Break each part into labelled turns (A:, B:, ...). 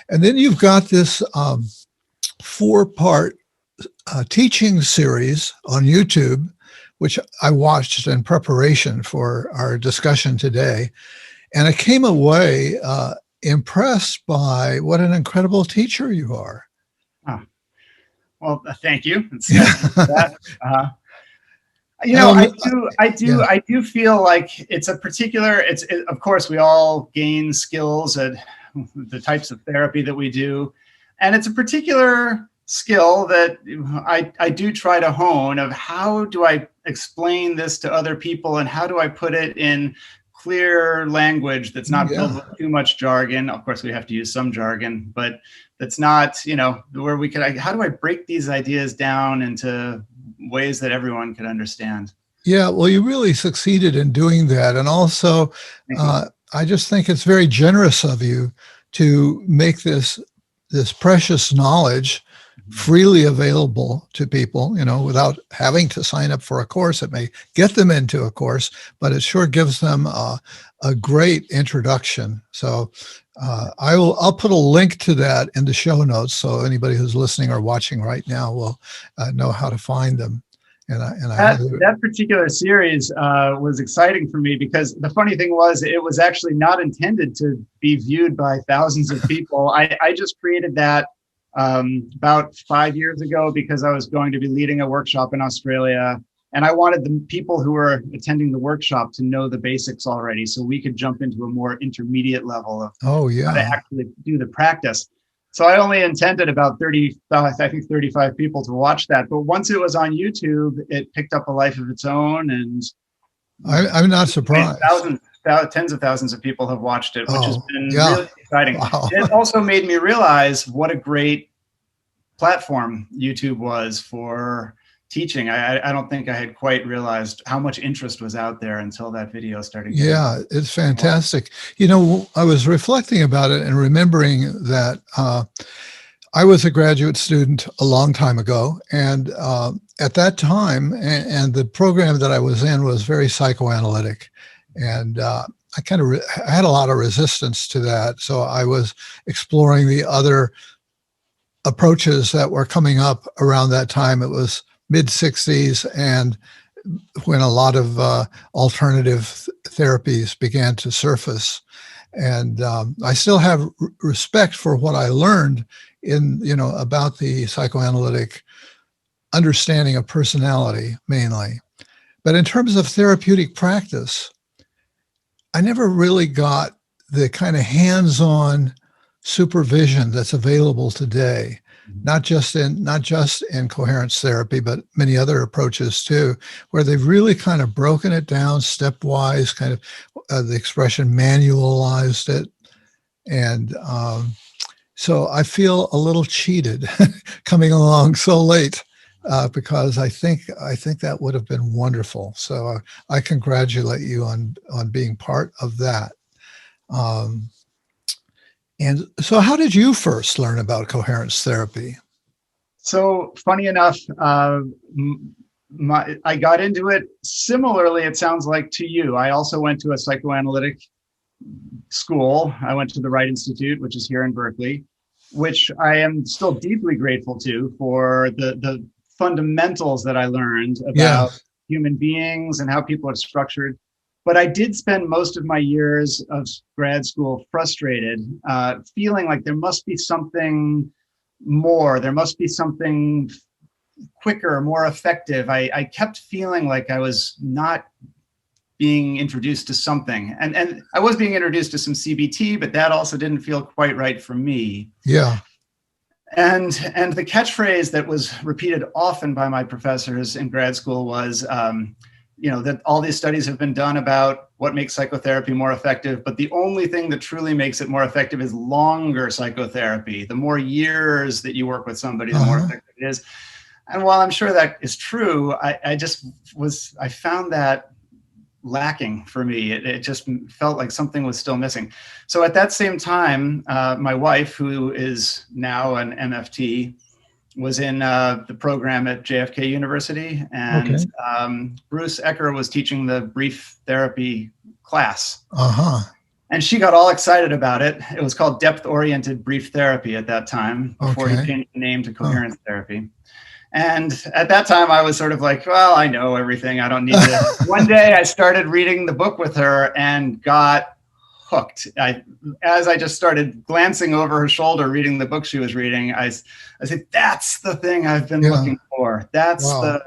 A: And then you've got this 4-part teaching series on YouTube, which I watched in preparation for our discussion today. And I came away impressed by what an incredible teacher you are.
B: Oh, well, thank you. I do feel like it's a particular, of course, we all gain skills at the types of therapy that we do. And it's a particular skill that I do try to hone of how do I explain this to other people and how do I put it in clear language that's not filled with too much jargon. Of course, we have to use some jargon, but that's not, where we could, how do I break these ideas down into ways that everyone could understand?
A: Yeah, well, you really succeeded in doing that. And also, I just think it's very generous of you to make this precious knowledge freely available to people, without having to sign up for a course. It may get them into a course, but it sure gives them a great introduction. So I'll put a link to that in the show notes, so anybody who's listening or watching right now will know how to find them.
B: That particular series was exciting for me because the funny thing was it was actually not intended to be viewed by thousands of people. I just created that about 5 years ago because I was going to be leading a workshop in Australia, and I wanted the people who were attending the workshop to know the basics already, so we could jump into a more intermediate level of how to actually do the practice. So I only intended about 35 people to watch that. But once it was on YouTube, it picked up a life of its own. And
A: I'm not surprised.
B: Tens of thousands of people have watched it, which has been really exciting. Wow. It also made me realize what a great platform YouTube was for teaching. I don't think I had quite realized how much interest was out there until that video started.
A: Yeah, it's fantastic. I was reflecting about it and remembering that I was a graduate student a long time ago. And at that time, and the program that I was in was very psychoanalytic. And I had a lot of resistance to that. So I was exploring the other approaches that were coming up around that time. It was mid-60s, and when a lot of alternative therapies began to surface. And I still have respect for what I learned about the psychoanalytic understanding of personality mainly. But in terms of therapeutic practice, I never really got the kind of hands-on supervision that's available today. Not just in coherence therapy, but many other approaches too, where they've really kind of broken it down stepwise, kind of the expression manualized it. And so I feel a little cheated coming along so late because I think that would have been wonderful. So I congratulate you on being part of that. And so how did you first learn about coherence therapy?
B: So funny enough, I got into it similarly, it sounds like, to you. I also went to a psychoanalytic school. I went to the Wright Institute, which is here in Berkeley, which I am still deeply grateful to for the fundamentals that I learned about human beings and how people are structured. But I did spend most of my years of grad school frustrated, feeling like there must be something more. There must be something quicker, more effective. I kept feeling like I was not being introduced to something. And I was being introduced to some CBT, but that also didn't feel quite right for me.
A: Yeah.
B: And the catchphrase that was repeated often by my professors in grad school was, that all these studies have been done about what makes psychotherapy more effective, but the only thing that truly makes it more effective is longer psychotherapy. The more years that you work with somebody, the more effective it is. And while I'm sure that is true, I found that lacking for me. It just felt like something was still missing. So at that same time, my wife, who is now an MFT, was in the program at JFK University, and Bruce Ecker was teaching the brief therapy class. And she got all excited about it. It was called depth-oriented brief therapy at that time, before he
A: Okay.
B: changed the name to
A: Huh.
B: coherence therapy. And at that time, I was sort of like, well, I know everything. I don't need to. One day, I started reading the book with her and got hooked. As I just started glancing over her shoulder, reading the book she was reading, I said, that's the thing I've been looking for. That's
A: Wow.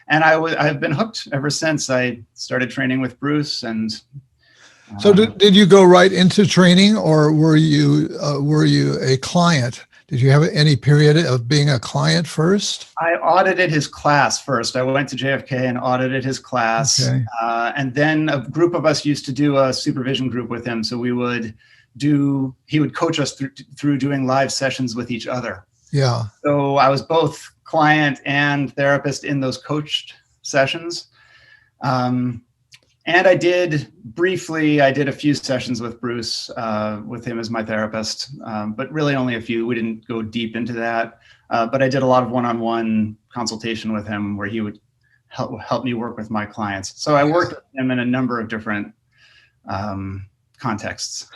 B: and I've been hooked ever since. I started training with Bruce, and
A: So did you go right into training, or were you a client? Did you have any period of being a client first?
B: I audited his class first. I went to JFK and audited his class.
A: Okay.
B: And then a group of us used to do a supervision group with him. So he would coach us through doing live sessions with each other.
A: Yeah.
B: So I was both client and therapist in those coached sessions. And I did a few sessions with Bruce, with him as my therapist, but really only a few. We didn't go deep into that. But I did a lot of one-on-one consultation with him where he would help me work with my clients. So I worked with him in a number of different contexts.